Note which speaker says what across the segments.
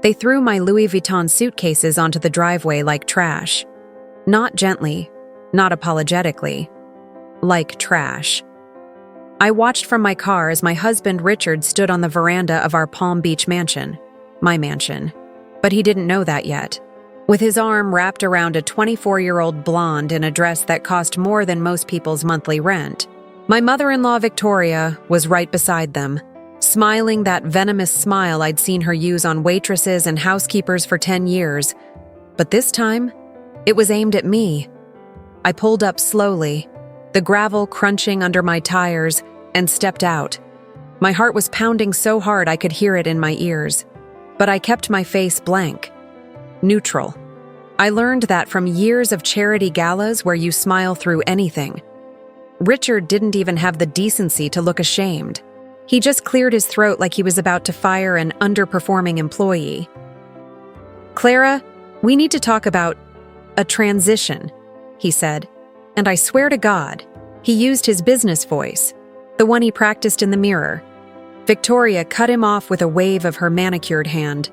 Speaker 1: They threw my Louis Vuitton suitcases onto the driveway like trash. Not gently, not apologetically, like trash. I watched from my car as my husband Richard stood on the veranda of our Palm Beach mansion, my mansion, but he didn't know that yet. With his arm wrapped around a 24-year-old blonde in a dress that cost more than most people's monthly rent, my mother-in-law Victoria was right beside them, smiling that venomous smile I'd seen her use on waitresses and housekeepers for 10 years. But this time, it was aimed at me. I pulled up slowly, the gravel crunching under my tires, and stepped out. My heart was pounding so hard I could hear it in my ears, but I kept my face blank, neutral. I learned that from years of charity galas where you smile through anything. Richard didn't even have the decency to look ashamed. He just cleared his throat like he was about to fire an underperforming employee. "Clara, we need to talk about a transition," he said, and I swear to God, he used his business voice, the one he practiced in the mirror. Victoria cut him off with a wave of her manicured hand.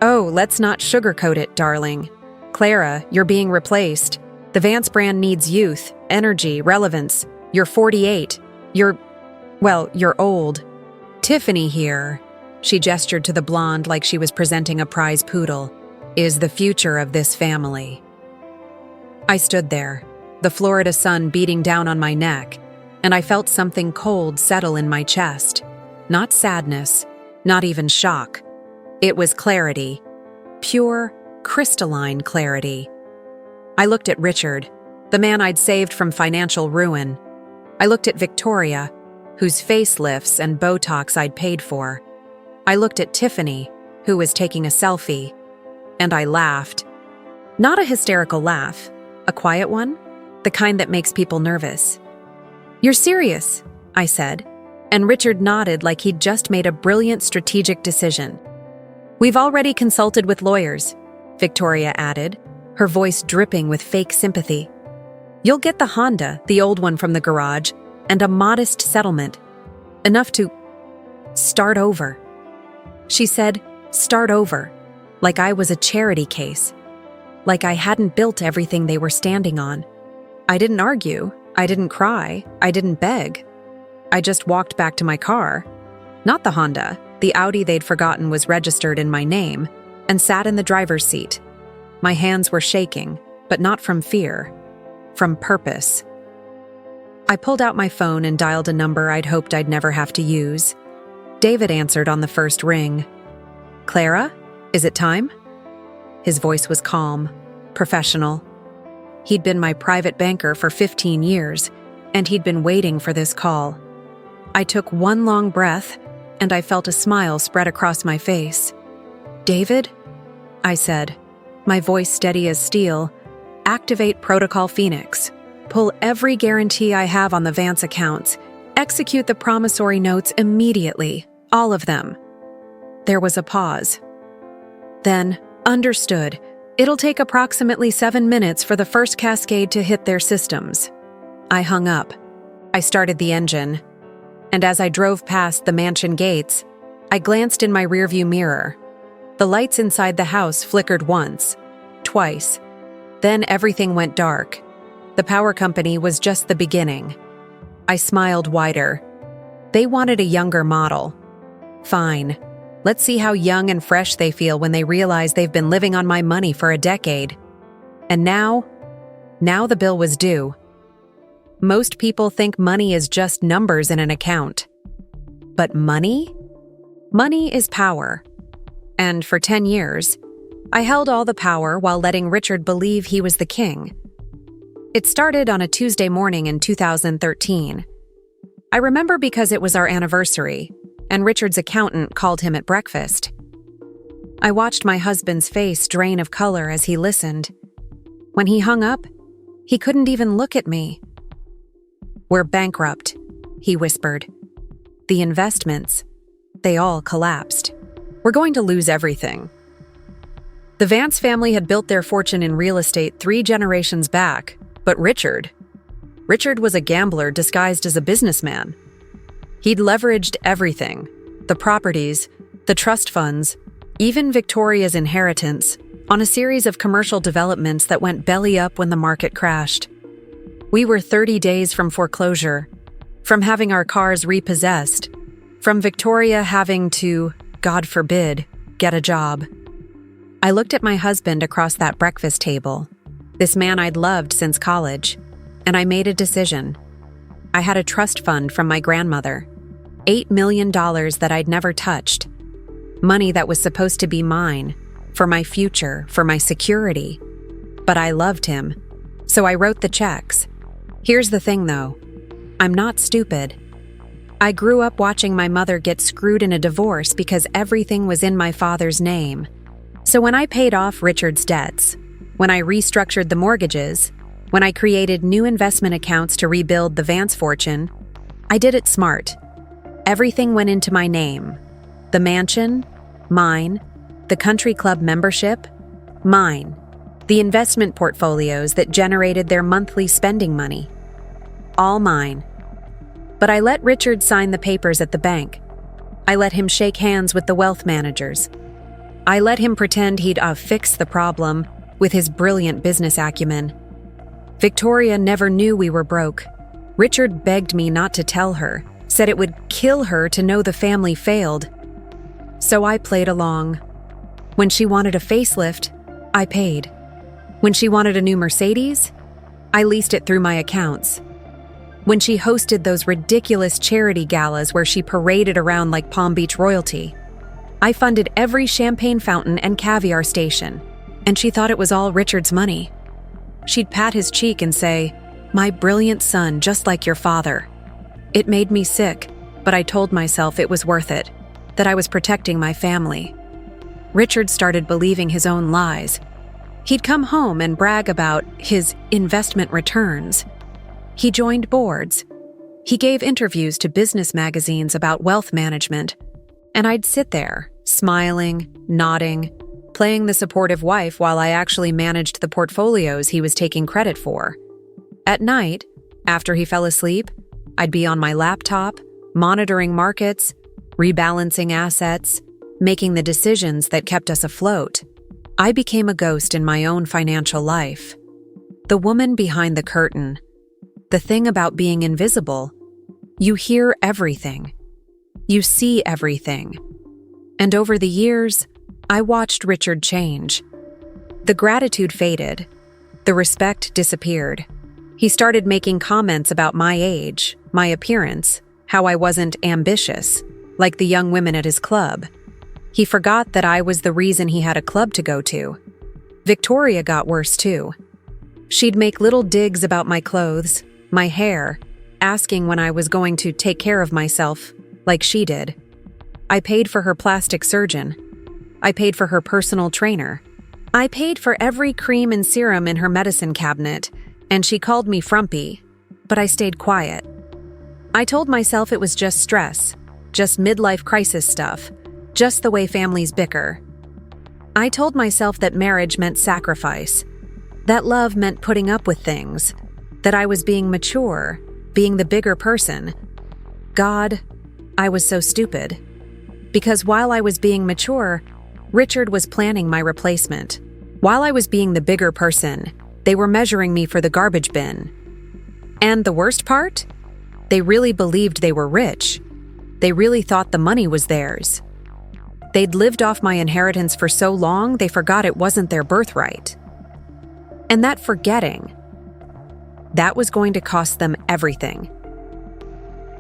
Speaker 1: "Oh, let's not sugarcoat it, darling. Clara, you're being replaced. The Vance brand needs youth, energy, relevance. You're 48. You're old. Tiffany here," she gestured to the blonde like she was presenting a prize poodle, "is the future of this family." I stood there, the Florida sun beating down on my neck, and I felt something cold settle in my chest. Not sadness, not even shock. It was clarity. Pure, crystalline clarity. I looked at Richard, the man I'd saved from financial ruin. I looked at Victoria, whose facelifts and Botox I'd paid for. I looked at Tiffany, who was taking a selfie, and I laughed. Not a hysterical laugh, a quiet one, the kind that makes people nervous. "You're serious," I said, and Richard nodded like he'd just made a brilliant strategic decision. "We've already consulted with lawyers," Victoria added, her voice dripping with fake sympathy. "You'll get the Honda, the old one from the garage, and a modest settlement. Enough to start over." She said, "Start over," like I was a charity case, like I hadn't built everything they were standing on. I didn't argue, I didn't cry, I didn't beg. I just walked back to my car, not the Honda, the Audi they'd forgotten was registered in my name, and sat in the driver's seat. My hands were shaking, but not from fear, from purpose. I pulled out my phone and dialed a number I'd hoped I'd never have to use. David answered on the first ring. "Clara, is it time?" His voice was calm, professional. He'd been my private banker for 15 years, and he'd been waiting for this call. I took one long breath, and I felt a smile spread across my face. "David?" I said, my voice steady as steel. "Activate Protocol Phoenix. Pull every guarantee I have on the Vance accounts. Execute the promissory notes immediately, all of them." There was a pause. Then, "Understood. It'll take approximately 7 minutes for the first cascade to hit their systems." I hung up. I started the engine. And as I drove past the mansion gates, I glanced in my rearview mirror. The lights inside the house flickered once, twice. Then everything went dark. The power company was just the beginning. I smiled wider. They wanted a younger model. Fine. Let's see how young and fresh they feel when they realize they've been living on my money for a decade. And now the bill was due. Most people think money is just numbers in an account. But money? Money is power. And for 10 years, I held all the power while letting Richard believe he was the king. It started on a Tuesday morning in 2013. I remember because it was our anniversary, and Richard's accountant called him at breakfast. I watched my husband's face drain of color as he listened. When he hung up, he couldn't even look at me. "We're bankrupt," he whispered. "The investments, they all collapsed. We're going to lose everything." The Vance family had built their fortune in real estate 3 generations back, but Richard was a gambler disguised as a businessman. He'd leveraged everything, the properties, the trust funds, Even Victoria's inheritance, on a series of commercial developments that went belly up when the market crashed. We were 30 days from foreclosure, from having our cars repossessed, from Victoria having to, God forbid, get a job. I looked at my husband across that breakfast table, this man I'd loved since college, and I made a decision. I had a trust fund from my grandmother, $8 million that I'd never touched, money that was supposed to be mine, for my future, for my security. But I loved him, so I wrote the checks. Here's the thing, though. I'm not stupid. I grew up watching my mother get screwed in a divorce because everything was in my father's name. So when I paid off Richard's debts, when I restructured the mortgages, when I created new investment accounts to rebuild the Vance fortune, I did it smart. Everything went into my name. The mansion, mine. The country club membership, mine. The investment portfolios that generated their monthly spending money, all mine. But I let Richard sign the papers at the bank. I let him shake hands with the wealth managers. I let him pretend he'd fix the problem with his brilliant business acumen. Victoria never knew we were broke. Richard begged me not to tell her, said it would kill her to know the family failed. So I played along. When she wanted a facelift, I paid. When she wanted a new Mercedes, I leased it through my accounts. When she hosted those ridiculous charity galas where she paraded around like Palm Beach royalty, I funded every champagne fountain and caviar station, and she thought it was all Richard's money. She'd pat his cheek and say, "My brilliant son, just like your father." It made me sick, but I told myself it was worth it, that I was protecting my family. Richard started believing his own lies. He'd come home and brag about his investment returns. He joined boards. He gave interviews to business magazines about wealth management. And I'd sit there, smiling, nodding, playing the supportive wife while I actually managed the portfolios he was taking credit for. At night, after he fell asleep, I'd be on my laptop, monitoring markets, rebalancing assets, making the decisions that kept us afloat. I became a ghost in my own financial life. The woman behind the curtain. The thing about being invisible. You hear everything. You see everything. And over the years, I watched Richard change. The gratitude faded. The respect disappeared. He started making comments about my age, my appearance, how I wasn't ambitious, like the young women at his club. He forgot that I was the reason he had a club to go to. Victoria got worse too. She'd make little digs about my clothes, my hair, asking when I was going to take care of myself, like she did. I paid for her plastic surgeon. I paid for her personal trainer. I paid for every cream and serum in her medicine cabinet, and she called me frumpy, but I stayed quiet. I told myself it was just stress, just midlife crisis stuff, just the way families bicker. I told myself that marriage meant sacrifice, that love meant putting up with things, that I was being mature, being the bigger person. God, I was so stupid. Because while I was being mature, Richard was planning my replacement. While I was being the bigger person, they were measuring me for the garbage bin. And the worst part? They really believed they were rich. They really thought the money was theirs. They'd lived off my inheritance for so long, they forgot it wasn't their birthright. And that forgetting, that was going to cost them everything.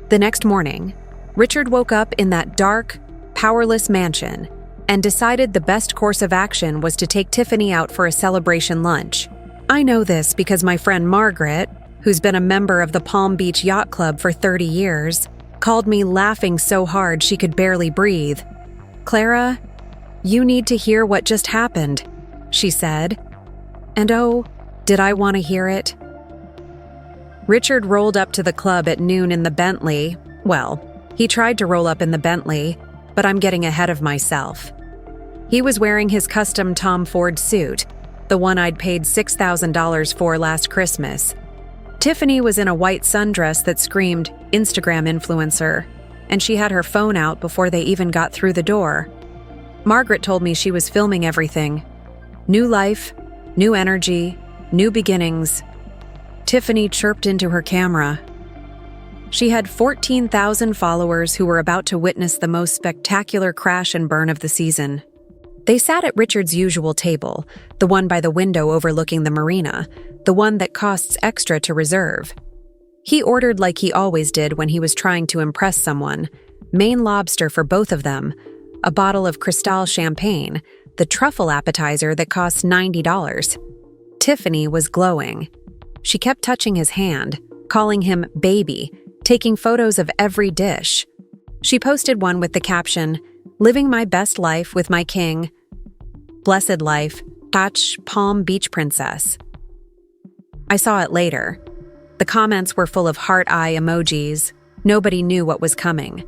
Speaker 1: The next morning, Richard woke up in that dark, powerless mansion and decided the best course of action was to take Tiffany out for a celebration lunch. I know this because my friend Margaret, who's been a member of the Palm Beach Yacht Club for 30 years, called me laughing so hard she could barely breathe. "Clara, you need to hear what just happened," she said. And oh, did I want to hear it? Richard rolled up to the club at noon in the Bentley. Well, he tried to roll up in the Bentley, but I'm getting ahead of myself. He was wearing his custom Tom Ford suit, the one I'd paid $6,000 for last Christmas. Tiffany was in a white sundress that screamed Instagram influencer, and she had her phone out before they even got through the door. Margaret told me she was filming everything. New life, new energy, new beginnings. Tiffany chirped into her camera. She had 14,000 followers who were about to witness the most spectacular crash and burn of the season. They sat at Richard's usual table, the one by the window overlooking the marina, the one that costs extra to reserve. He ordered like he always did when he was trying to impress someone, Maine lobster for both of them, a bottle of Cristal champagne, the truffle appetizer that costs $90. Tiffany was glowing. She kept touching his hand, calling him baby, taking photos of every dish. She posted one with the caption, "Living my best life with my king. Blessed life, Touch Palm Beach Princess." I saw it later. The comments were full of heart eye emojis. Nobody knew what was coming.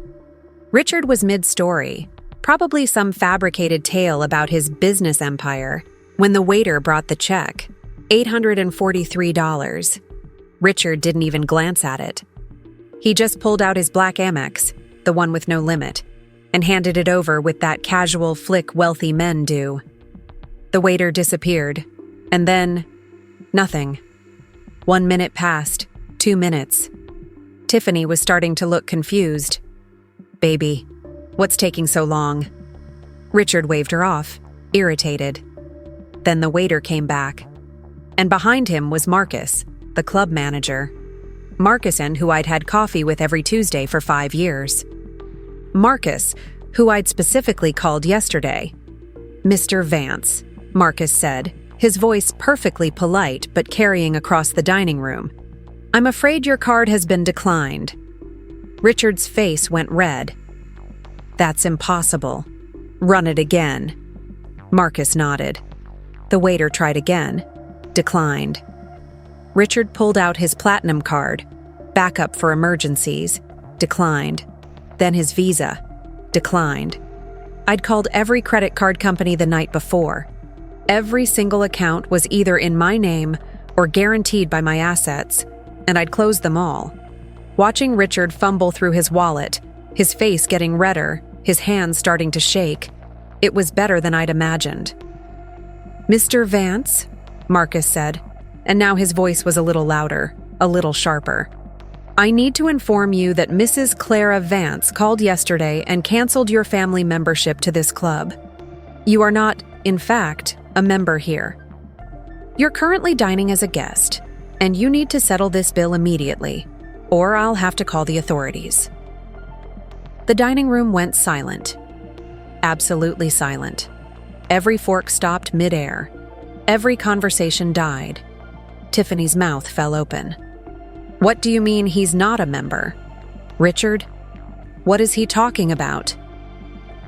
Speaker 1: Richard was mid-story, probably some fabricated tale about his business empire, when the waiter brought the check, $843. Richard didn't even glance at it. He just pulled out his black Amex, the one with no limit, and handed it over with that casual flick wealthy men do. The waiter disappeared, and then nothing. 1 minute passed, 2 minutes. Tiffany was starting to look confused. "Baby, what's taking so long?" Richard waved her off, irritated. Then the waiter came back, and behind him was Marcus, the club manager. Marcuson, who I'd had coffee with every Tuesday for 5 years. Marcus, who I'd specifically called yesterday. "Mr. Vance," Marcus said, his voice perfectly polite but carrying across the dining room. "I'm afraid your card has been declined." Richard's face went red. "That's impossible. Run it again." Marcus nodded. The waiter tried again. Declined. Richard pulled out his platinum card. Backup for emergencies. Declined. Then his Visa. Declined. I'd called every credit card company the night before. Every single account was either in my name or guaranteed by my assets, and I'd closed them all. Watching Richard fumble through his wallet, his face getting redder, his hands starting to shake, it was better than I'd imagined. "Mr. Vance," Marcus said, and now his voice was a little louder, a little sharper. "I need to inform you that Mrs. Clara Vance called yesterday and canceled your family membership to this club. You are not, in fact, a member here. You're currently dining as a guest, and you need to settle this bill immediately, or I'll have to call the authorities." The dining room went silent. Absolutely silent. Every fork stopped midair. Every conversation died. Tiffany's mouth fell open. "What do you mean he's not a member? Richard? What is he talking about?"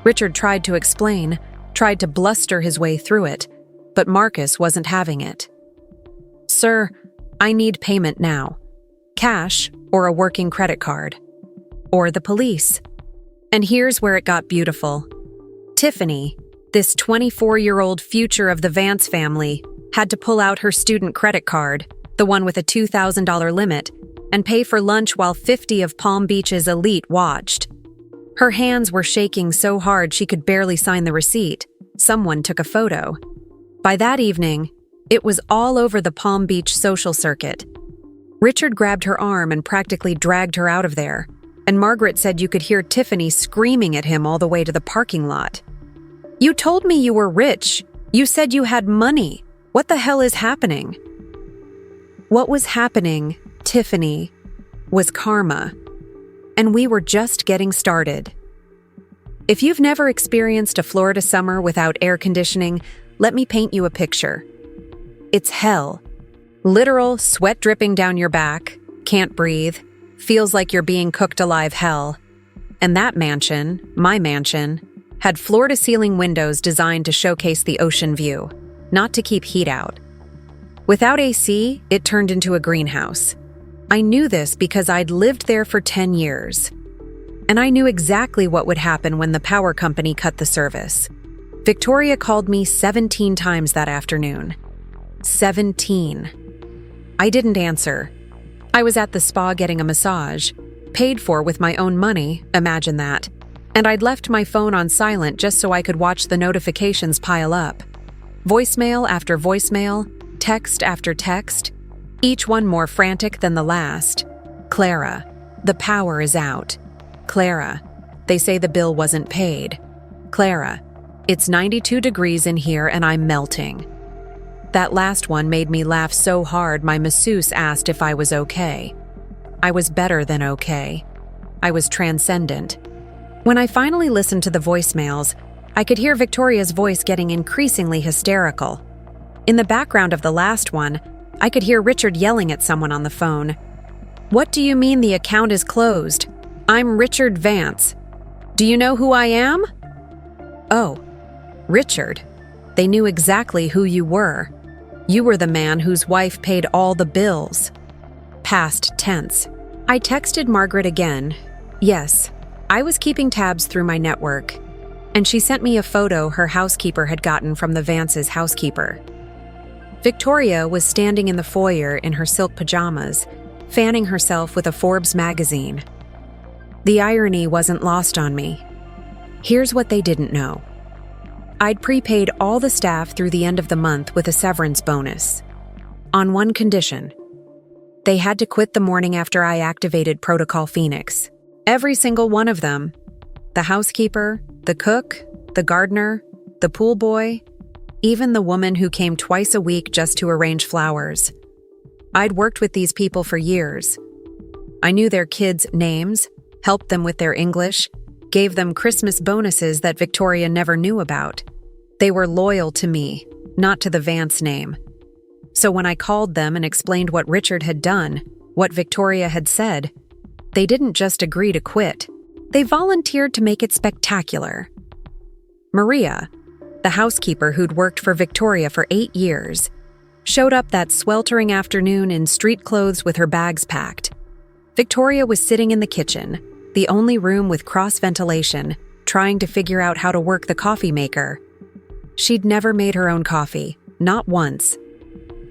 Speaker 1: Richard tried to explain, tried to bluster his way through it, but Marcus wasn't having it. "Sir, I need payment now. Cash or a working credit card. Or the police." And here's where it got beautiful. Tiffany, this 24-year-old future of the Vance family, had to pull out her student credit card, the one with a $2,000 limit, and pay for lunch while 50 of Palm Beach's elite watched. Her hands were shaking so hard she could barely sign the receipt. Someone took a photo. By that evening, it was all over the Palm Beach social circuit. Richard grabbed her arm and practically dragged her out of there, and Margaret said you could hear Tiffany screaming at him all the way to the parking lot. "You told me you were rich. You said you had money. What the hell is happening?" What was happening, Tiffany, was karma. And we were just getting started. If you've never experienced a Florida summer without air conditioning, let me paint you a picture. It's hell. Literal sweat dripping down your back, can't breathe, feels like you're being cooked alive hell. And that mansion, my mansion, had floor-to-ceiling windows designed to showcase the ocean view, not to keep heat out. Without AC, it turned into a greenhouse. I knew this because I'd lived there for 10 years. And I knew exactly what would happen when the power company cut the service. Victoria called me 17 times that afternoon. 17. I didn't answer. I was at the spa getting a massage, paid for with my own money, imagine that. And I'd left my phone on silent just so I could watch the notifications pile up. Voicemail after voicemail, text after text, each one more frantic than the last. Clara, the power is out. Clara, they say the bill wasn't paid. Clara, it's 92 degrees in here and I'm melting. That last one made me laugh so hard my masseuse asked if I was okay. I was better than okay. I was transcendent. When I finally listened to the voicemails, I could hear Victoria's voice getting increasingly hysterical. In the background of the last one, I could hear Richard yelling at someone on the phone. "What do you mean the account is closed? I'm Richard Vance. Do you know who I am?" "Oh, Richard. They knew exactly who you were. You were the man whose wife paid all the bills." Past tense. I texted Margaret again. Yes, I was keeping tabs through my network, and she sent me a photo her housekeeper had gotten from the Vance's housekeeper. Victoria was standing in the foyer in her silk pajamas, fanning herself with a Forbes magazine. The irony wasn't lost on me. Here's what they didn't know. I'd prepaid all the staff through the end of the month with a severance bonus. On one condition. They had to quit the morning after I activated Protocol Phoenix. Every single one of them. The housekeeper, the cook, the gardener, the pool boy, even the woman who came twice a week just to arrange flowers. I'd worked with these people for years. I knew their kids' names, helped them with their English, gave them Christmas bonuses that Victoria never knew about. They were loyal to me, not to the Vance name. So when I called them and explained what Richard had done, what Victoria had said, they didn't just agree to quit. They volunteered to make it spectacular. Maria, the housekeeper who'd worked for Victoria for 8 years, showed up that sweltering afternoon in street clothes with her bags packed. Victoria was sitting in the kitchen, the only room with cross-ventilation, trying to figure out how to work the coffee maker. She'd never made her own coffee, not once.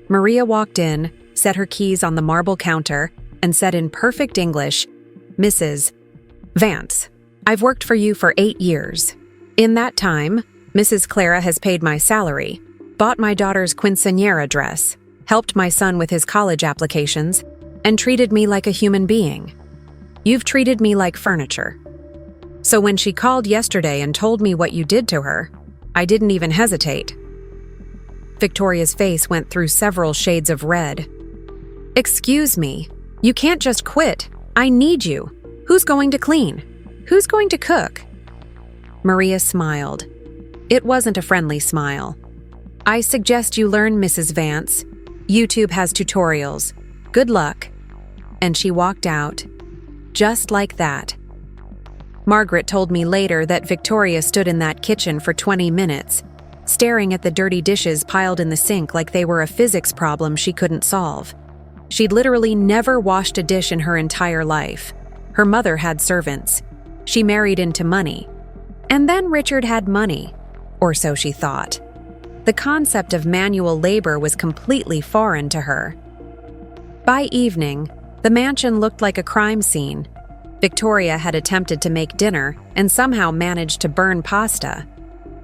Speaker 1: Maria walked in, set her keys on the marble counter, and said in perfect English, "Mrs. Vance, I've worked for you for 8 years. In that time, Mrs. Clara has paid my salary, bought my daughter's quinceañera dress, helped my son with his college applications, and treated me like a human being. You've treated me like furniture. So when she called yesterday and told me what you did to her, I didn't even hesitate." Victoria's face went through several shades of red. "Excuse me, you can't just quit. I need you. Who's going to clean? Who's going to cook?" Maria smiled. It wasn't a friendly smile. "I suggest you learn, Mrs. Vance. YouTube has tutorials. Good luck." And she walked out. Just like that. Margaret told me later that Victoria stood in that kitchen for 20 minutes, staring at the dirty dishes piled in the sink like they were a physics problem she couldn't solve. She'd literally never washed a dish in her entire life. Her mother had servants. She married into money. And then Richard had money, or so she thought. The concept of manual labor was completely foreign to her. By evening, the mansion looked like a crime scene. Victoria had attempted to make dinner and somehow managed to burn pasta.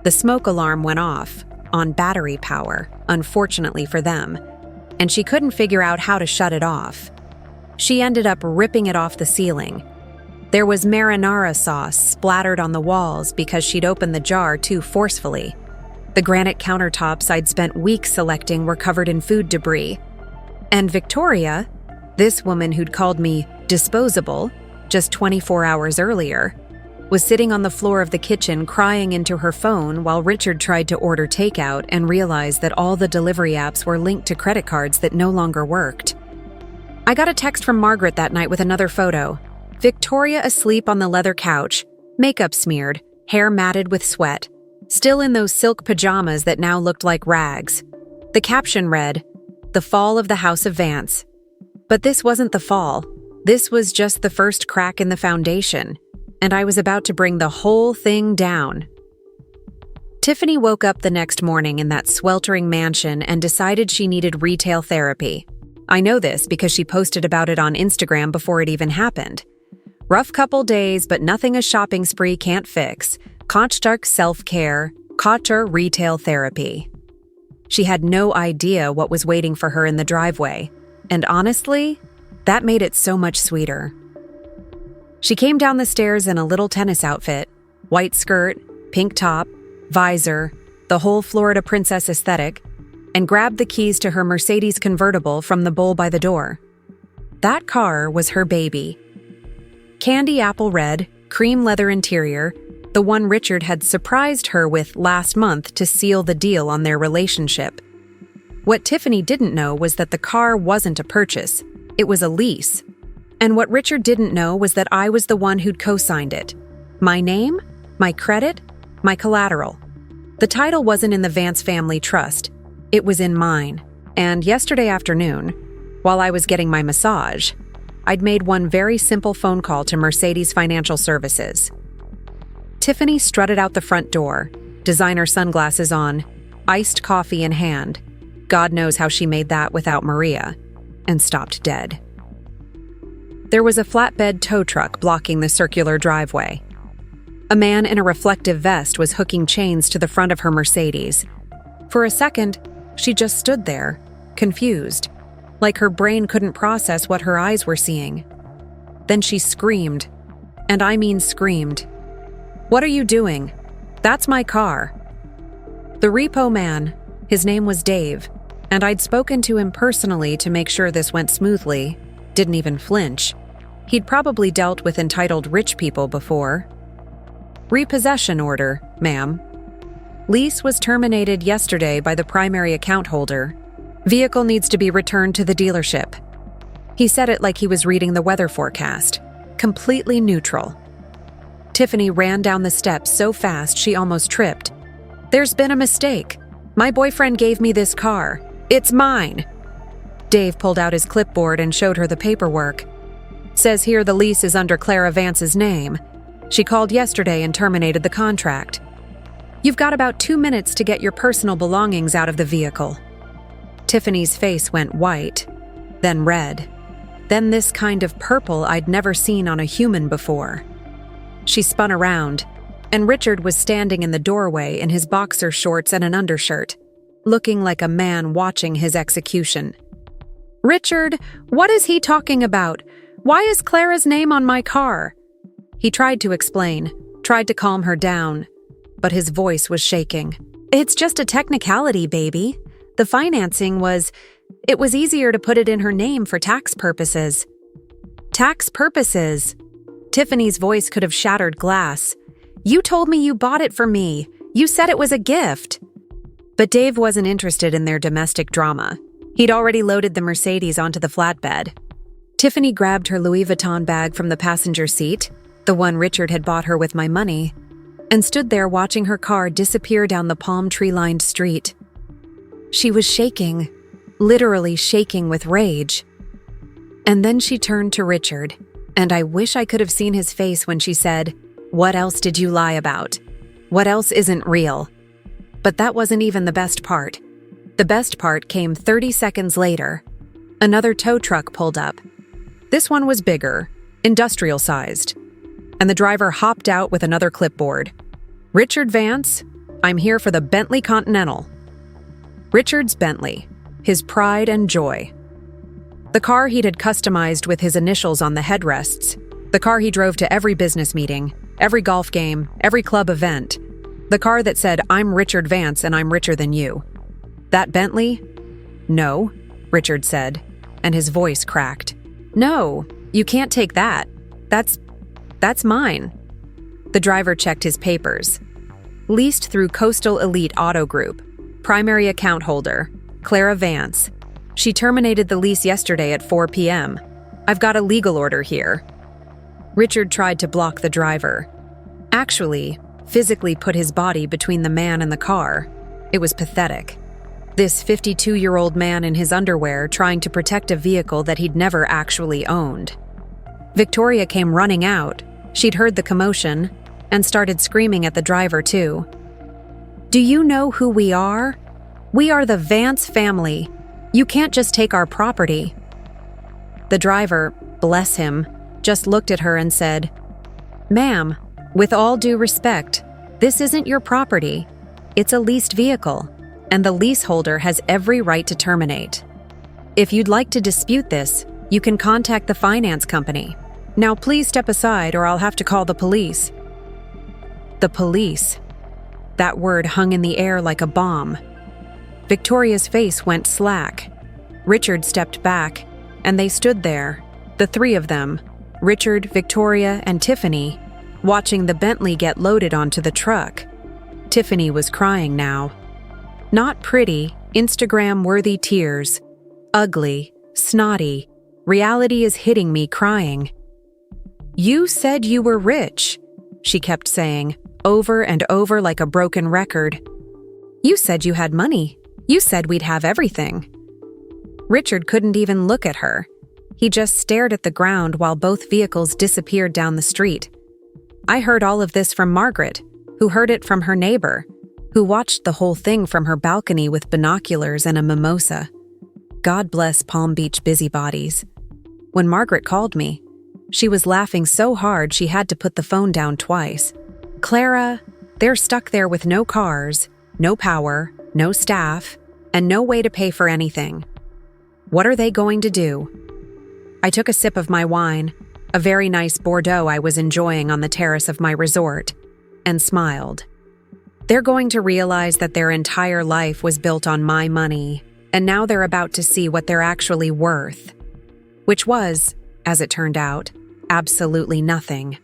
Speaker 1: The smoke alarm went off, on battery power, unfortunately for them, and she couldn't figure out how to shut it off. She ended up ripping it off the ceiling. There was marinara sauce splattered on the walls because she'd opened the jar too forcefully. The granite countertops I'd spent weeks selecting were covered in food debris. And Victoria, this woman who'd called me disposable just 24 hours earlier, was sitting on the floor of the kitchen crying into her phone while Richard tried to order takeout and realized that all the delivery apps were linked to credit cards that no longer worked. I got a text from Margaret that night with another photo. Victoria asleep on the leather couch, makeup smeared, hair matted with sweat, still in those silk pajamas that now looked like rags. The caption read, "The Fall of the House of Vance." But this wasn't the fall. This was just the first crack in the foundation, and I was about to bring the whole thing down. Tiffany woke up the next morning in that sweltering mansion and decided she needed retail therapy. I know this because she posted about it on Instagram before it even happened. Rough couple days, but nothing a shopping spree can't fix. Kochtark self-care, Kocher retail therapy. She had no idea what was waiting for her in the driveway, and honestly, that made it so much sweeter. She came down the stairs in a little tennis outfit, white skirt, pink top, visor, the whole Florida princess aesthetic, and grabbed the keys to her Mercedes convertible from the bowl by the door. That car was her baby. Candy apple red, cream leather interior, the one Richard had surprised her with last month to seal the deal on their relationship. What Tiffany didn't know was that the car wasn't a purchase, it was a lease. And what Richard didn't know was that I was the one who'd co-signed it. My name, my credit, my collateral. The title wasn't in the Vance family trust, it was in mine. And yesterday afternoon, while I was getting my massage, I'd made one very simple phone call to Mercedes Financial Services. Tiffany strutted out the front door, designer sunglasses on, iced coffee in hand. God knows how she made that without Maria, and stopped dead. There was a flatbed tow truck blocking the circular driveway. A man in a reflective vest was hooking chains to the front of her Mercedes. For a second, she just stood there, confused, like her brain couldn't process what her eyes were seeing. Then she screamed, and I mean screamed. "What are you doing? That's my car." The repo man, his name was Dave, and I'd spoken to him personally to make sure this went smoothly, didn't even flinch. He'd probably dealt with entitled rich people before. "Repossession order, ma'am. Lease was terminated yesterday by the primary account holder. Vehicle needs to be returned to the dealership." He said it like he was reading the weather forecast, completely neutral. Tiffany ran down the steps so fast she almost tripped. "There's been a mistake. My boyfriend gave me this car. It's mine." Dave pulled out his clipboard and showed her the paperwork. "Says here the lease is under Clara Vance's name. She called yesterday and terminated the contract. You've got about 2 minutes to get your personal belongings out of the vehicle." Tiffany's face went white, then red, then this kind of purple I'd never seen on a human before. She spun around, and Richard was standing in the doorway in his boxer shorts and an undershirt, looking like a man watching his execution. "Richard, what is he talking about? Why is Clara's name on my car?" He tried to explain, tried to calm her down, but his voice was shaking. "It's just a technicality, baby. The financing it was easier to put it in her name for tax purposes." "Tax purposes?" Tiffany's voice could have shattered glass. "You told me you bought it for me. You said it was a gift." But Dave wasn't interested in their domestic drama. He'd already loaded the Mercedes onto the flatbed. Tiffany grabbed her Louis Vuitton bag from the passenger seat, the one Richard had bought her with my money, and stood there watching her car disappear down the palm tree-lined street. She was shaking, literally shaking with rage. And then she turned to Richard, and I wish I could have seen his face when she said, "What else did you lie about? What else isn't real?" But that wasn't even the best part. The best part came 30 seconds later. Another tow truck pulled up. This one was bigger, industrial-sized, and the driver hopped out with another clipboard. "Richard Vance, I'm here for the Bentley Continental." Richard's Bentley, his pride and joy. The car he'd had customized with his initials on the headrests, the car he drove to every business meeting, every golf game, every club event, the car that said, "I'm Richard Vance and I'm richer than you." That Bentley? "No," Richard said, and his voice cracked. "No, you can't take that. That's mine." The driver checked his papers. Leased through Coastal Elite Auto Group. Primary account holder, Clara Vance. She terminated the lease yesterday at 4 p.m. I've got a legal order here. Richard tried to block the driver. Actually, physically put his body between the man and the car. It was pathetic. This 52-year-old man in his underwear trying to protect a vehicle that he'd never actually owned. Victoria came running out. She'd heard the commotion and started screaming at the driver, too. "Do you know who we are? We are the Vance family. You can't just take our property." The driver, bless him, just looked at her and said, "Ma'am, with all due respect, this isn't your property. It's a leased vehicle, and the leaseholder has every right to terminate. If you'd like to dispute this, you can contact the finance company. Now please step aside or I'll have to call the police." The police. That word hung in the air like a bomb. Victoria's face went slack. Richard stepped back, and they stood there, the three of them, Richard, Victoria, and Tiffany, watching the Bentley get loaded onto the truck. Tiffany was crying now. Not pretty, Instagram-worthy tears. Ugly, snotty, reality is hitting me crying. "You said you were rich," she kept saying, over and over like a broken record. "You said you had money. You said we'd have everything." Richard couldn't even look at her. He just stared at the ground while both vehicles disappeared down the street. I heard all of this from Margaret, who heard it from her neighbor, who watched the whole thing from her balcony with binoculars and a mimosa. God bless Palm Beach busybodies. When Margaret called me, she was laughing so hard she had to put the phone down twice. "Clara, they're stuck there with no cars, no power, no staff, and no way to pay for anything. What are they going to do?" I took a sip of my wine, a very nice Bordeaux I was enjoying on the terrace of my resort, and smiled. They're going to realize that their entire life was built on my money, and now they're about to see what they're actually worth. Which was, as it turned out, absolutely nothing.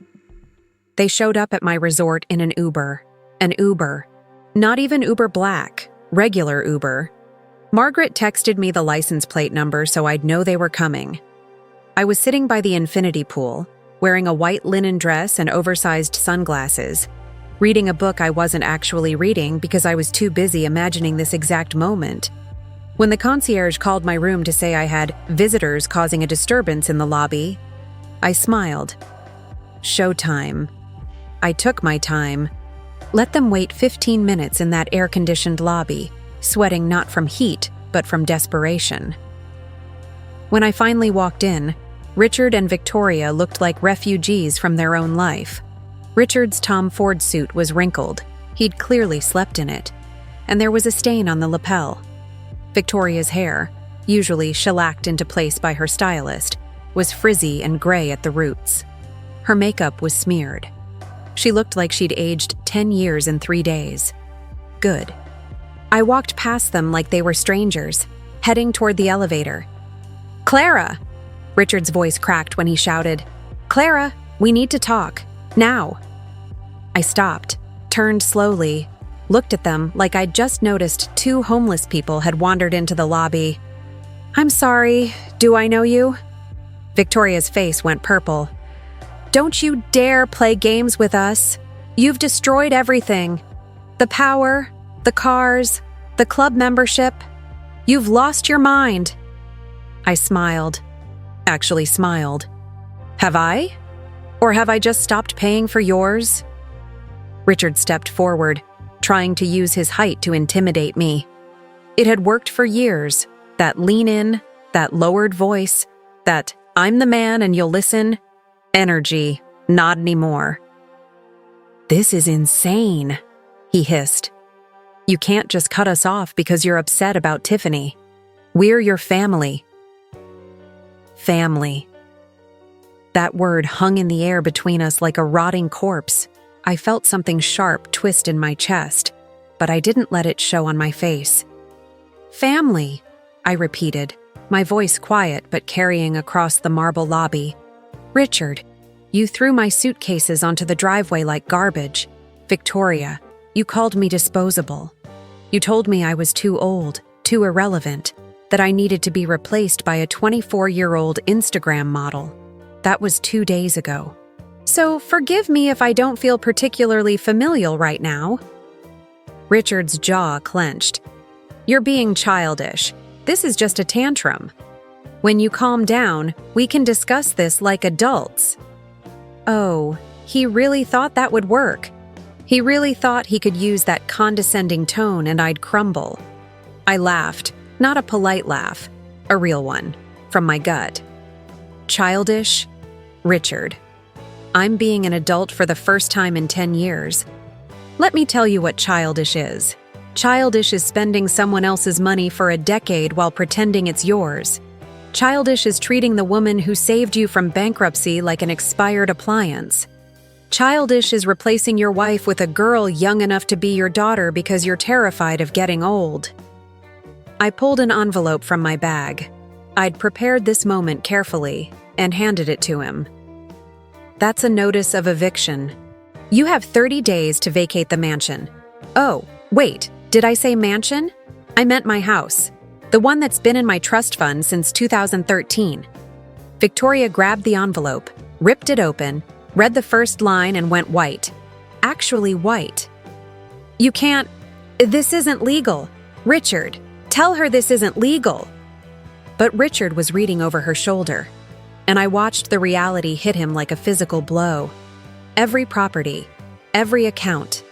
Speaker 1: They showed up at my resort in an Uber. An Uber. Not even Uber Black, regular Uber. Margaret texted me the license plate number so I'd know they were coming. I was sitting by the infinity pool, wearing a white linen dress and oversized sunglasses, reading a book I wasn't actually reading because I was too busy imagining this exact moment. When the concierge called my room to say I had visitors causing a disturbance in the lobby, I smiled. Showtime. I took my time. Let them wait 15 minutes in that air-conditioned lobby, sweating not from heat, but from desperation. When I finally walked in, Richard and Victoria looked like refugees from their own life. Richard's Tom Ford suit was wrinkled. He'd clearly slept in it. And there was a stain on the lapel. Victoria's hair, usually shellacked into place by her stylist, was frizzy and gray at the roots. Her makeup was smeared. She looked like she'd aged 10 years in 3 days. Good. I walked past them like they were strangers, heading toward the elevator. "Clara!" Richard's voice cracked when he shouted, "Clara, we need to talk. Now!" I stopped, turned slowly, looked at them like I'd just noticed 2 homeless people had wandered into the lobby. "I'm sorry, do I know you?" Victoria's face went purple. "Don't you dare play games with us. You've destroyed everything. The power, the cars, the club membership. You've lost your mind." I smiled. Actually smiled. Have I? Or have I just stopped paying for yours? Richard stepped forward, trying to use his height to intimidate me. It had worked for years, that lean in, that lowered voice, that "I'm the man and you'll listen" energy, not anymore. "This is insane," he hissed. "You can't just cut us off because you're upset about Tiffany. We're your family." Family. That word hung in the air between us like a rotting corpse. I felt something sharp twist in my chest, but I didn't let it show on my face. "Family," I repeated, my voice quiet but carrying across the marble lobby. "Richard, you threw my suitcases onto the driveway like garbage. Victoria, you called me disposable. You told me I was too old, too irrelevant, that I needed to be replaced by a 24-year-old Instagram model. That was 2 days ago. So forgive me if I don't feel particularly familial right now." Richard's jaw clenched. "You're being childish. This is just a tantrum. When you calm down, we can discuss this like adults." Oh, he really thought that would work. He really thought he could use that condescending tone and I'd crumble. I laughed, not a polite laugh, a real one, from my gut. Childish? Richard. I'm being an adult for the first time in 10 years. Let me tell you what childish is. Childish is spending someone else's money for a decade while pretending it's yours. Childish is treating the woman who saved you from bankruptcy like an expired appliance. Childish is replacing your wife with a girl young enough to be your daughter because you're terrified of getting old. I pulled an envelope from my bag. I'd prepared this moment carefully and handed it to him. That's a notice of eviction. You have 30 days to vacate the mansion. Oh, wait, did I say mansion? I meant my house, the one that's been in my trust fund since 2013. Victoria grabbed the envelope, ripped it open, read the first line and went white. Actually white. You can't. This isn't legal. Richard, tell her this isn't legal. But Richard was reading over her shoulder, and I watched the reality hit him like a physical blow. Every property, every account,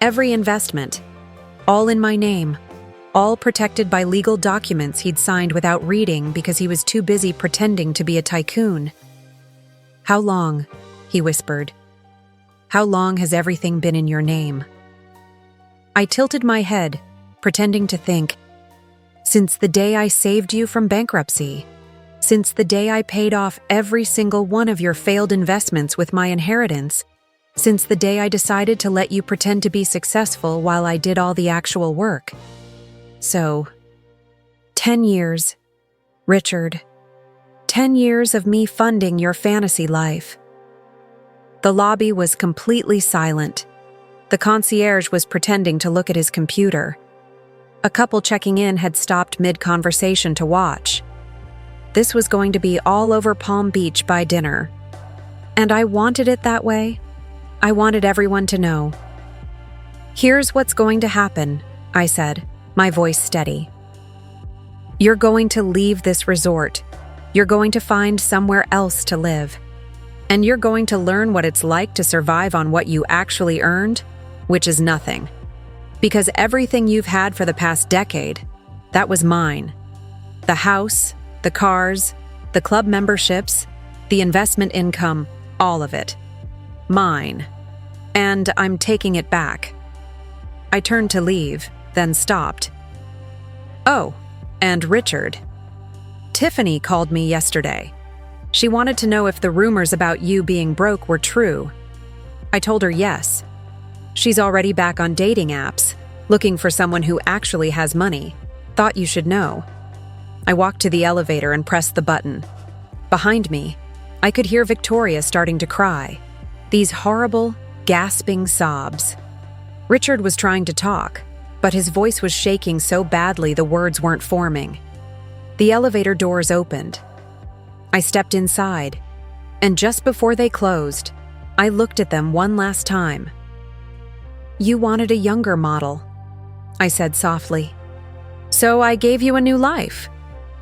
Speaker 1: every investment, all in my name, all protected by legal documents he'd signed without reading because he was too busy pretending to be a tycoon. How long? He whispered. How long has everything been in your name? I tilted my head, pretending to think. Since the day I saved you from bankruptcy. Since the day I paid off every single one of your failed investments with my inheritance. Since the day I decided to let you pretend to be successful while I did all the actual work. So, 10 years, Richard. 10 years of me funding your fantasy life. The lobby was completely silent. The concierge was pretending to look at his computer. A couple checking in had stopped mid-conversation to watch. This was going to be all over Palm Beach by dinner. And I wanted it that way. I wanted everyone to know. Here's what's going to happen, I said, my voice steady. You're going to leave this resort. You're going to find somewhere else to live. And you're going to learn what it's like to survive on what you actually earned, which is nothing. Because everything you've had for the past decade, that was mine. The house, the cars, the club memberships, the investment income, all of it. Mine. And I'm taking it back. I turned to leave, then stopped. Oh, and Richard. Tiffany called me yesterday. She wanted to know if the rumors about you being broke were true. I told her yes. She's already back on dating apps, looking for someone who actually has money. Thought you should know. I walked to the elevator and pressed the button. Behind me, I could hear Victoria starting to cry. These horrible, gasping sobs. Richard was trying to talk, but his voice was shaking so badly the words weren't forming. The elevator doors opened. I stepped inside, and just before they closed, I looked at them one last time. You wanted a younger model, I said softly. So I gave you a new life,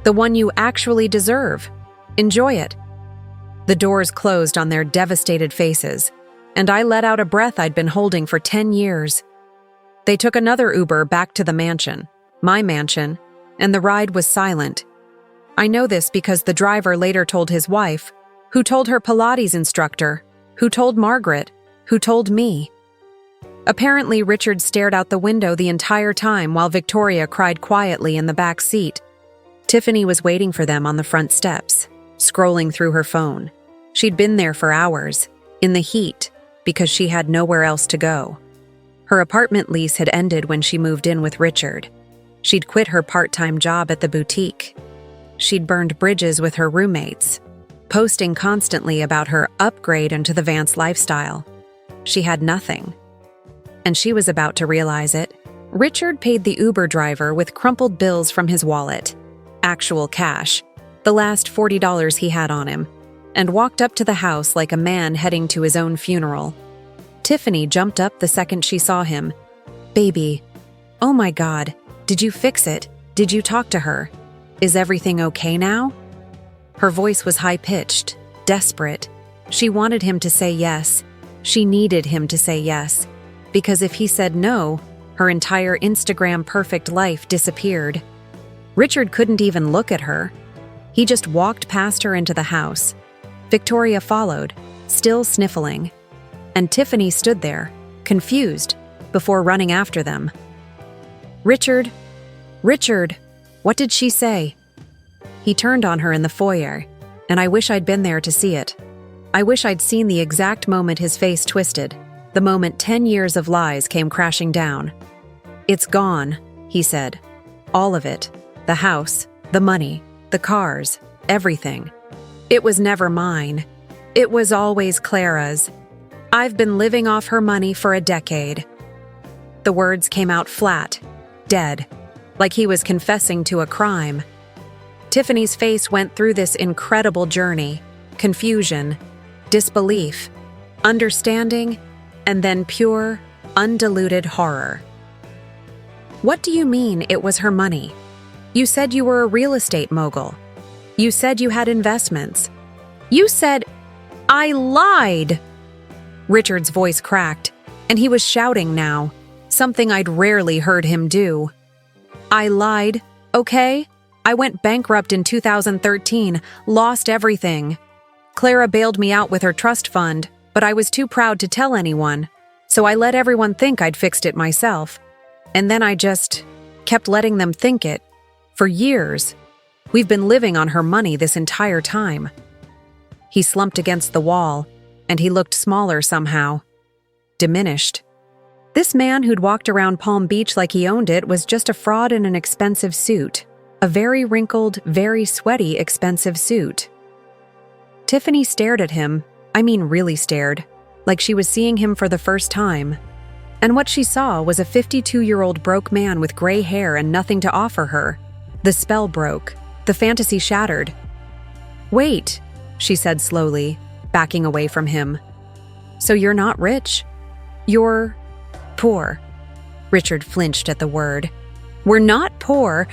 Speaker 1: the one you actually deserve. Enjoy it. The doors closed on their devastated faces, and I let out a breath I'd been holding for 10 years. They took another Uber back to the mansion, my mansion, and the ride was silent. I know this because the driver later told his wife, who told her Pilates instructor, who told Margaret, who told me. Apparently, Richard stared out the window the entire time while Victoria cried quietly in the back seat. Tiffany was waiting for them on the front steps, scrolling through her phone. She'd been there for hours, in the heat, because she had nowhere else to go. Her apartment lease had ended when she moved in with Richard. She'd quit her part-time job at the boutique. She'd burned bridges with her roommates, posting constantly about her upgrade into the Vance lifestyle. She had nothing. And she was about to realize it. Richard paid the Uber driver with crumpled bills from his wallet, actual cash, the last $40 he had on him, and walked up to the house like a man heading to his own funeral. Tiffany jumped up the second she saw him. Baby, oh my God, did you fix it? Did you talk to her? Is everything okay now? Her voice was high-pitched, desperate. She wanted him to say yes. She needed him to say yes. Because if he said no, her entire Instagram perfect life disappeared. Richard couldn't even look at her. He just walked past her into the house. Victoria followed, still sniffling, and Tiffany stood there, confused, before running after them. "Richard, Richard, what did she say?" He turned on her in the foyer, and I wish I'd been there to see it. I wish I'd seen the exact moment his face twisted, the moment 10 years of lies came crashing down. "It's gone," he said. "All of it. The house, the money, the cars, everything. It was never mine. It was always Clara's. I've been living off her money for a decade." The words came out flat, dead, like he was confessing to a crime. Tiffany's face went through this incredible journey: confusion, disbelief, understanding, and then pure, undiluted horror. "What do you mean it was her money? You said you were a real estate mogul. You said you had investments. You said—" "I lied!" Richard's voice cracked, and he was shouting now, something I'd rarely heard him do. "I lied, okay? I went bankrupt in 2013, lost everything. Clara bailed me out with her trust fund, but I was too proud to tell anyone, so I let everyone think I'd fixed it myself. And then I just kept letting them think it. For years. We've been living on her money this entire time." He slumped against the wall, and he looked smaller somehow. Diminished. This man who'd walked around Palm Beach like he owned it was just a fraud in an expensive suit. A very wrinkled, very sweaty, expensive suit. Tiffany stared at him, I mean really stared, like she was seeing him for the first time. And what she saw was a 52-year-old broke man with gray hair and nothing to offer her. The spell broke. The fantasy shattered. "Wait," she said slowly, backing away from him. "So you're not rich? You're poor." Richard flinched at the word. "We're not poor,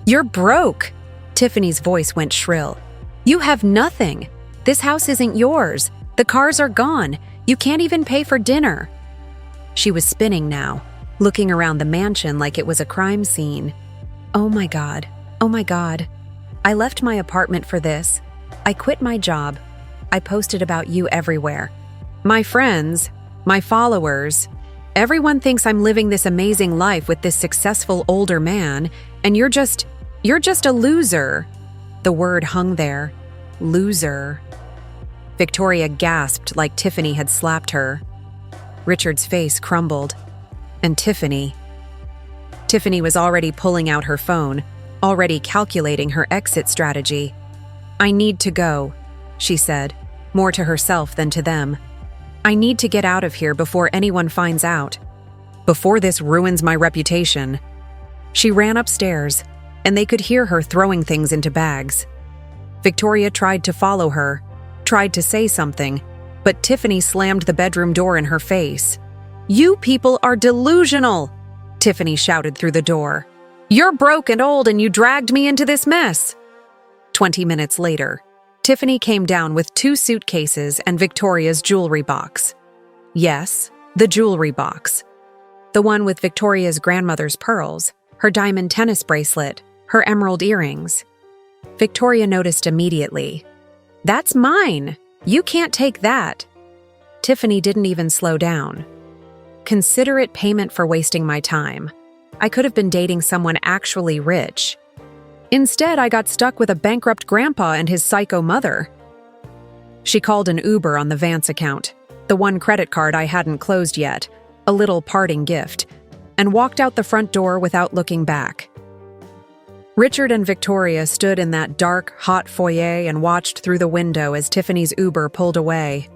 Speaker 1: you're broke." Tiffany's voice went shrill. "You have nothing. This house isn't yours. The cars are gone. You can't even pay for dinner." She was spinning now, looking around the mansion like it was a crime scene. Oh my God. Oh my God. I left my apartment for this. I quit my job. I posted about you everywhere. My friends, my followers, everyone thinks I'm living this amazing life with this successful older man, and you're just a loser. The word hung there. Loser. Victoria gasped like Tiffany had slapped her. Richard's face crumbled. And Tiffany was already pulling out her phone, already calculating her exit strategy. "I need to go," she said, more to herself than to them. "I need to get out of here before anyone finds out. Before this ruins my reputation." She ran upstairs, and they could hear her throwing things into bags. Victoria tried to follow her, tried to say something, but Tiffany slammed the bedroom door in her face. "You people are delusional!" Tiffany shouted through the door. "You're broke and old and you dragged me into this mess." 20 minutes later, Tiffany came down with 2 suitcases and Victoria's jewelry box. Yes, the jewelry box. The one with Victoria's grandmother's pearls, her diamond tennis bracelet, her emerald earrings. Victoria noticed immediately. "That's mine! You can't take that!" Tiffany didn't even slow down. Considerate payment for wasting my time. I could have been dating someone actually rich. Instead, I got stuck with a bankrupt grandpa and his psycho mother. She called an Uber on the Vance account, the one credit card I hadn't closed yet, a little parting gift, and walked out the front door without looking back. Richard and Victoria stood in that dark, hot foyer and watched through the window as Tiffany's Uber pulled away.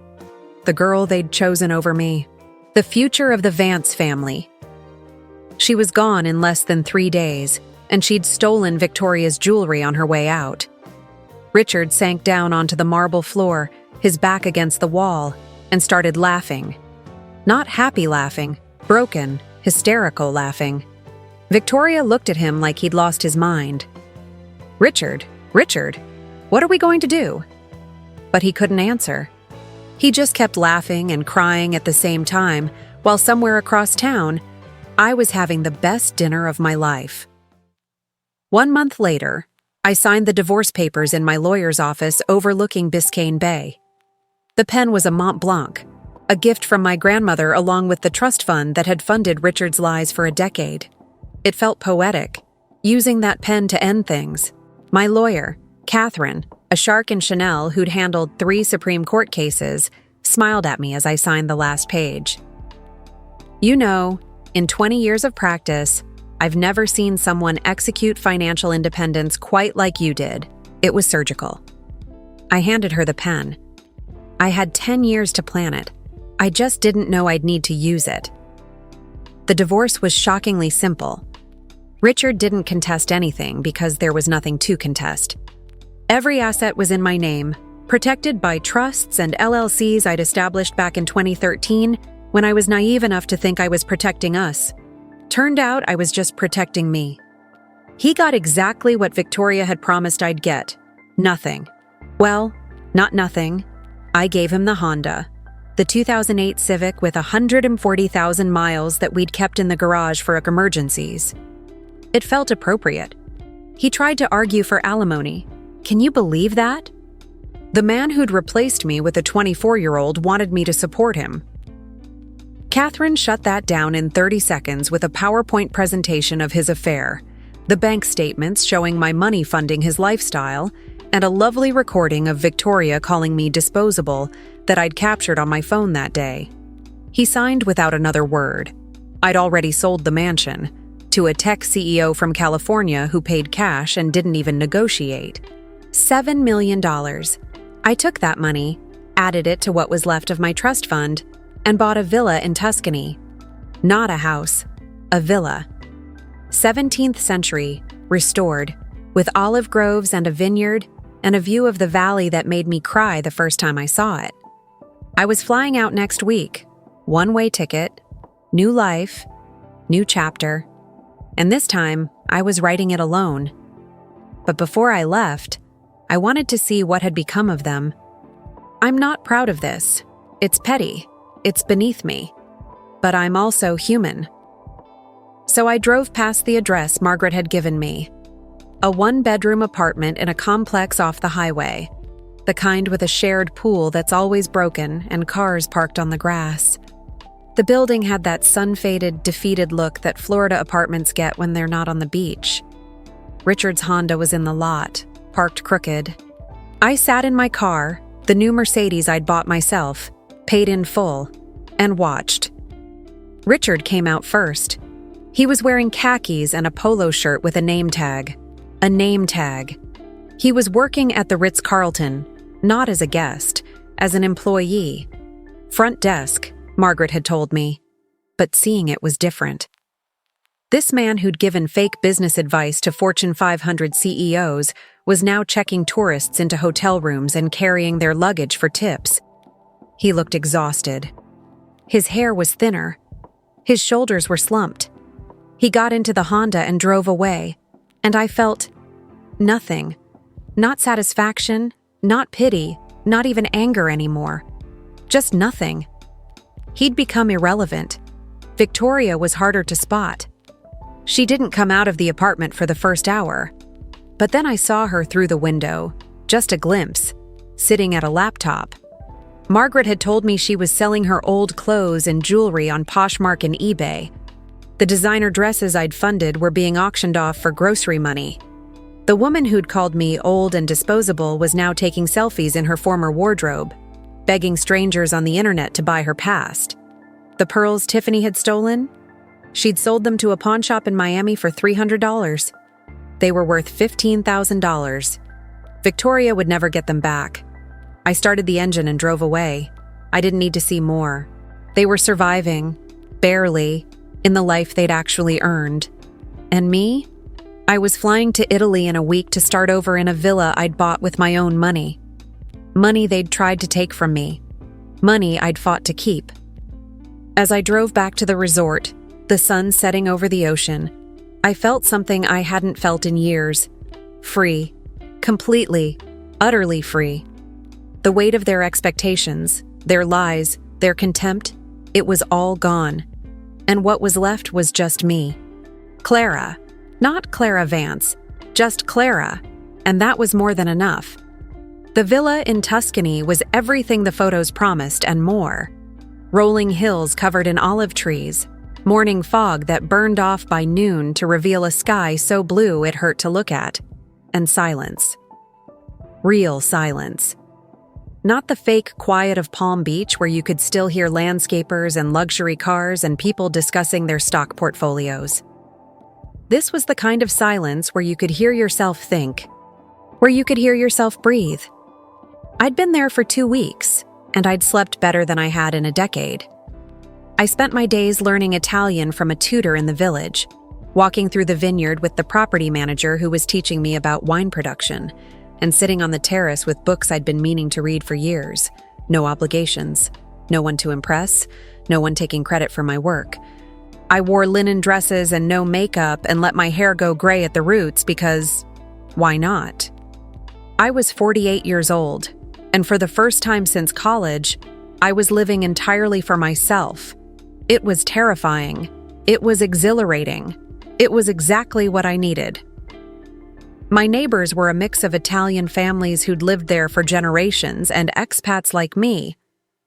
Speaker 1: The girl they'd chosen over me. The future of the Vance family. She was gone in less than 3 days, and she'd stolen Victoria's jewelry on her way out. Richard sank down onto the marble floor, his back against the wall, and started laughing. Not happy laughing, broken, hysterical laughing. Victoria looked at him like he'd lost his mind. Richard, what are we going to do?" But he couldn't answer. He just kept laughing and crying at the same time, while somewhere across town, I was having the best dinner of my life. 1 month later, I signed the divorce papers in my lawyer's office overlooking Biscayne Bay. The pen was a Mont Blanc, a gift from my grandmother along with the trust fund that had funded Richard's lies for a decade. It felt poetic, using that pen to end things. My lawyer, Catherine, a shark in Chanel who'd handled 3 Supreme Court cases, smiled at me as I signed the last page. You know, in 20 years of practice, I've never seen someone execute financial independence quite like you did. It was surgical. I handed her the pen. I had 10 years to plan it. I just didn't know I'd need to use it. The divorce was shockingly simple. Richard didn't contest anything because there was nothing to contest. Every asset was in my name, protected by trusts and LLCs I'd established back in 2013 when I was naive enough to think I was protecting us. Turned out I was just protecting me. He got exactly what Victoria had promised I'd get. Nothing. Well, not nothing. I gave him the Honda, the 2008 Civic with 140,000 miles that we'd kept in the garage for emergencies. It felt appropriate. He tried to argue for alimony. Can you believe that? The man who'd replaced me with a 24-year-old wanted me to support him. Catherine shut that down in 30 seconds with a PowerPoint presentation of his affair, the bank statements showing my money funding his lifestyle, and a lovely recording of Victoria calling me disposable that I'd captured on my phone that day. He signed without another word. I'd already sold the mansion to a tech CEO from California who paid cash and didn't even negotiate. $7 million. I took that money, added it to what was left of my trust fund, and bought a villa in Tuscany. Not a house, a villa. 17th century, restored, with olive groves and a vineyard, and a view of the valley that made me cry the first time I saw it. I was flying out next week, one-way ticket, new life, new chapter, and this time I was writing it alone. But before I left, I wanted to see what had become of them. I'm not proud of this. It's petty. It's beneath me. But I'm also human. So I drove past the address Margaret had given me. A 1-bedroom apartment in a complex off the highway. The kind with a shared pool that's always broken and cars parked on the grass. The building had that sun-faded, defeated look that Florida apartments get when they're not on the beach. Richard's Honda was in the lot, parked crooked. I sat in my car, the new Mercedes I'd bought myself, paid in full, and watched. Richard came out first. He was wearing khakis and a polo shirt with a name tag. A name tag. He was working at the Ritz-Carlton, not as a guest, as an employee. Front desk, Margaret had told me, but seeing it was different. This man who'd given fake business advice to Fortune 500 CEOs was now checking tourists into hotel rooms and carrying their luggage for tips. He looked exhausted. His hair was thinner. His shoulders were slumped. He got into the Honda and drove away, and I felt nothing. Not satisfaction, not pity, not even anger anymore. Just nothing. He'd become irrelevant. Victoria was harder to spot. She didn't come out of the apartment for the first hour, but then I saw her through the window, just a glimpse, sitting at a laptop. Margaret had told me she was selling her old clothes and jewelry on Poshmark and eBay. The designer dresses I'd funded were being auctioned off for grocery money. The woman who'd called me old and disposable was now taking selfies in her former wardrobe, begging strangers on the internet to buy her past. The pearls Tiffany had stolen? She'd sold them to a pawn shop in Miami for $300. They were worth $15,000. Victoria would never get them back. I started the engine and drove away. I didn't need to see more. They were surviving, barely, in the life they'd actually earned. And me? I was flying to Italy in a week to start over in a villa I'd bought with my own money. Money they'd tried to take from me. Money I'd fought to keep. As I drove back to the resort, the sun setting over the ocean, I felt something I hadn't felt in years. Free. Completely, utterly free. The weight of their expectations, their lies, their contempt, it was all gone. And what was left was just me. Clara. Not Clara Vance, just Clara. And that was more than enough. The villa in Tuscany was everything the photos promised and more. Rolling hills covered in olive trees, morning fog that burned off by noon to reveal a sky so blue it hurt to look at, and silence. Real silence. Not the fake quiet of Palm Beach where you could still hear landscapers and luxury cars and people discussing their stock portfolios. This was the kind of silence where you could hear yourself think, where you could hear yourself breathe. I'd been there for 2 weeks, and I'd slept better than I had in a decade. I spent my days learning Italian from a tutor in the village, walking through the vineyard with the property manager who was teaching me about wine production, and sitting on the terrace with books I'd been meaning to read for years. No obligations, no one to impress, no one taking credit for my work. I wore linen dresses and no makeup and let my hair go gray at the roots because, why not? I was 48 years old, and for the first time since college, I was living entirely for myself. It was terrifying. It was exhilarating. It was exactly what I needed. My neighbors were a mix of Italian families who'd lived there for generations and expats like me,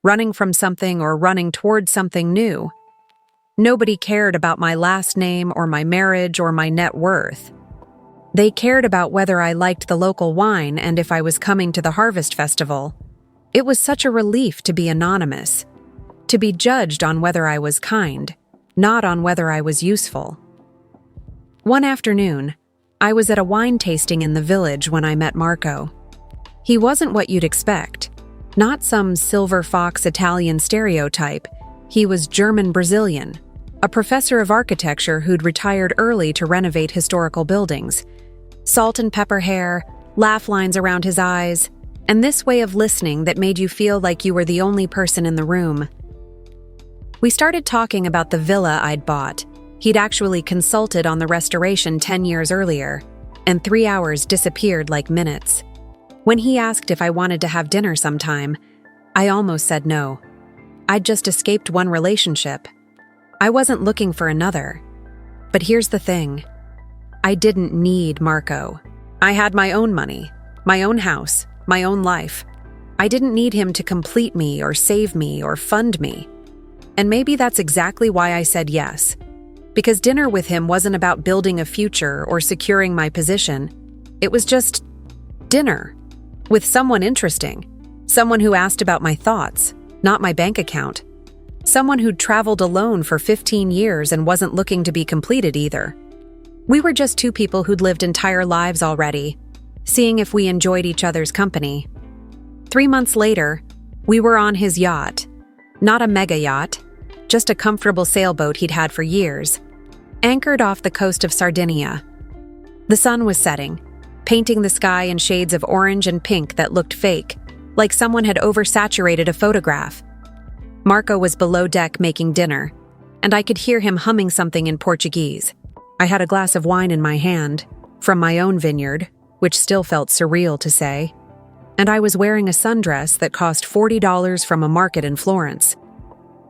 Speaker 1: running from something or running towards something new. Nobody cared about my last name or my marriage or my net worth. They cared about whether I liked the local wine and if I was coming to the Harvest Festival. It was such a relief to be anonymous, to be judged on whether I was kind, not on whether I was useful. One afternoon, I was at a wine tasting in the village when I met Marco. He wasn't what you'd expect, not some silver fox Italian stereotype. He was German-Brazilian, a professor of architecture who'd retired early to renovate historical buildings. Salt and pepper hair, laugh lines around his eyes, and this way of listening that made you feel like you were the only person in the room. We started talking about the villa I'd bought. He'd actually consulted on the restoration 10 years earlier, and 3 hours disappeared like minutes. When he asked if I wanted to have dinner sometime, I almost said no. I'd just escaped one relationship. I wasn't looking for another. But here's the thing. I didn't need Marco. I had my own money, my own house, my own life. I didn't need him to complete me or save me or fund me. And maybe that's exactly why I said yes. Because dinner with him wasn't about building a future or securing my position. It was just dinner with someone interesting, someone who asked about my thoughts, not my bank account, someone who'd traveled alone for 15 years and wasn't looking to be completed either. We were just two people who'd lived entire lives already, seeing if we enjoyed each other's company. 3 months later, we were on his yacht. Not a mega yacht, just a comfortable sailboat he'd had for years, anchored off the coast of Sardinia. The sun was setting, painting the sky in shades of orange and pink that looked fake, like someone had oversaturated a photograph. Marco was below deck making dinner, and I could hear him humming something in Portuguese. I had a glass of wine in my hand, from my own vineyard, which still felt surreal to say, and I was wearing a sundress that cost $40 from a market in Florence.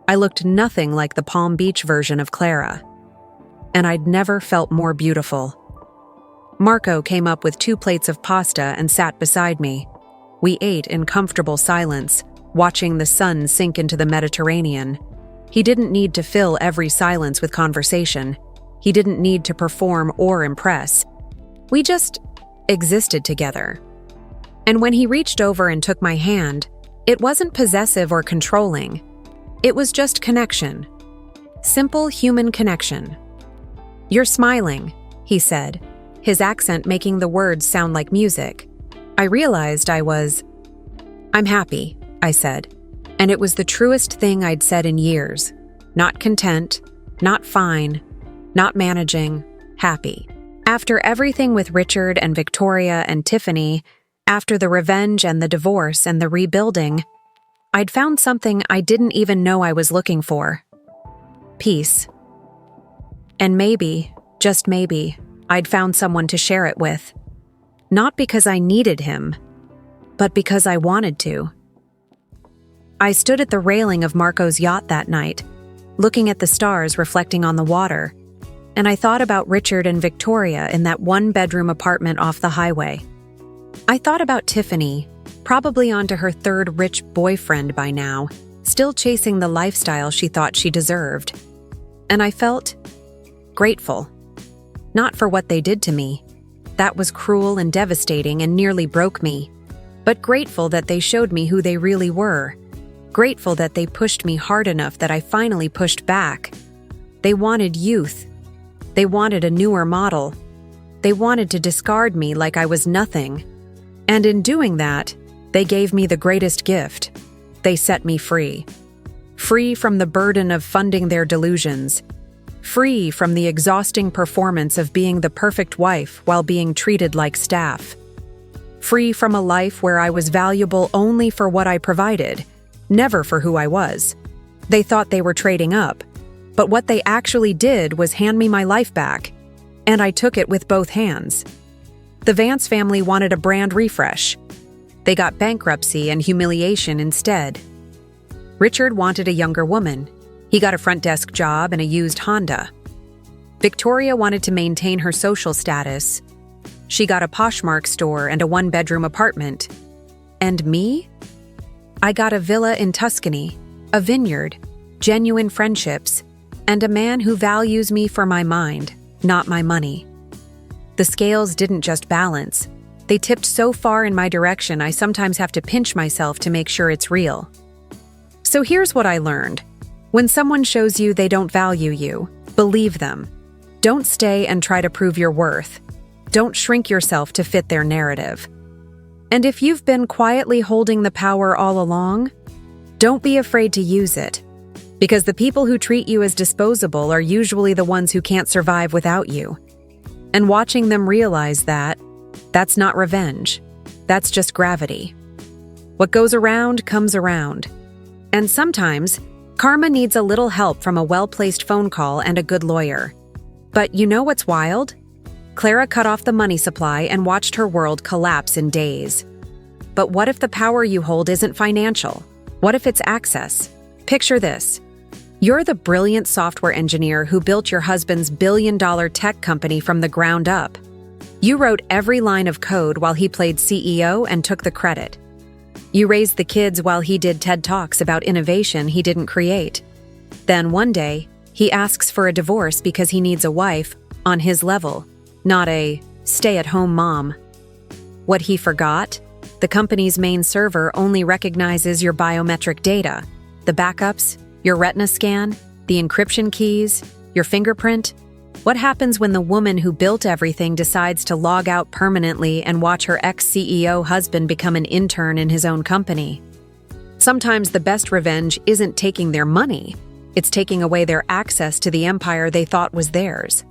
Speaker 1: I looked nothing like the Palm Beach version of Clara, and I'd never felt more beautiful. Marco came up with 2 plates of pasta and sat beside me. We ate in comfortable silence, watching the sun sink into the Mediterranean. He didn't need to fill every silence with conversation. He didn't need to perform or impress. We just existed together. And when he reached over and took my hand, it wasn't possessive or controlling. It was just connection. Simple human connection. "You're smiling," he said, his accent making the words sound like music. I realized I'm happy, I said, and it was the truest thing I'd said in years. Not content, not fine, not managing, happy. After everything with Richard and Victoria and Tiffany, after the revenge and the divorce and the rebuilding, I'd found something I didn't even know I was looking for. Peace. And maybe, just maybe, I'd found someone to share it with. Not because I needed him, but because I wanted to. I stood at the railing of Marco's yacht that night, looking at the stars reflecting on the water, and I thought about Richard and Victoria in that 1-bedroom apartment off the highway. I thought about Tiffany, probably onto her third rich boyfriend by now, still chasing the lifestyle she thought she deserved. And I felt grateful. Not for what they did to me. That was cruel and devastating and nearly broke me. But grateful that they showed me who they really were. Grateful that they pushed me hard enough that I finally pushed back. They wanted youth. They wanted a newer model. They wanted to discard me like I was nothing. And in doing that, they gave me the greatest gift. They set me free. Free from the burden of funding their delusions. Free from the exhausting performance of being the perfect wife while being treated like staff. Free from a life where I was valuable only for what I provided, never for who I was. They thought they were trading up, but what they actually did was hand me my life back, and I took it with both hands. The Vance family wanted a brand refresh. They got bankruptcy and humiliation instead. Richard wanted a younger woman. He got a front desk job and a used Honda. Victoria wanted to maintain her social status. She got a Poshmark store and a one-bedroom apartment. And me? I got a villa in Tuscany, a vineyard, genuine friendships, and a man who values me for my mind, not my money. The scales didn't just balance. They tipped so far in my direction I sometimes have to pinch myself to make sure it's real. So here's what I learned. When someone shows you they don't value you, believe them. Don't stay and try to prove your worth. Don't shrink yourself to fit their narrative. And if you've been quietly holding the power all along, don't be afraid to use it. Because the people who treat you as disposable are usually the ones who can't survive without you. And watching them realize that, that's not revenge. That's just gravity. What goes around comes around. And sometimes, karma needs a little help from a well-placed phone call and a good lawyer. But you know what's wild? Clara cut off the money supply and watched her world collapse in days. But what if the power you hold isn't financial? What if it's access? Picture this. You're the brilliant software engineer who built your husband's billion-dollar tech company from the ground up. You wrote every line of code while he played CEO and took the credit. You raised the kids while he did TED Talks about innovation he didn't create. Then one day, he asks for a divorce because he needs a wife on his level, not a stay-at-home mom. What he forgot? The company's main server only recognizes your biometric data, the backups, your retina scan, the encryption keys, your fingerprint. What happens when the woman who built everything decides to log out permanently and watch her ex-CEO husband become an intern in his own company? Sometimes the best revenge isn't taking their money, it's taking away their access to the empire they thought was theirs.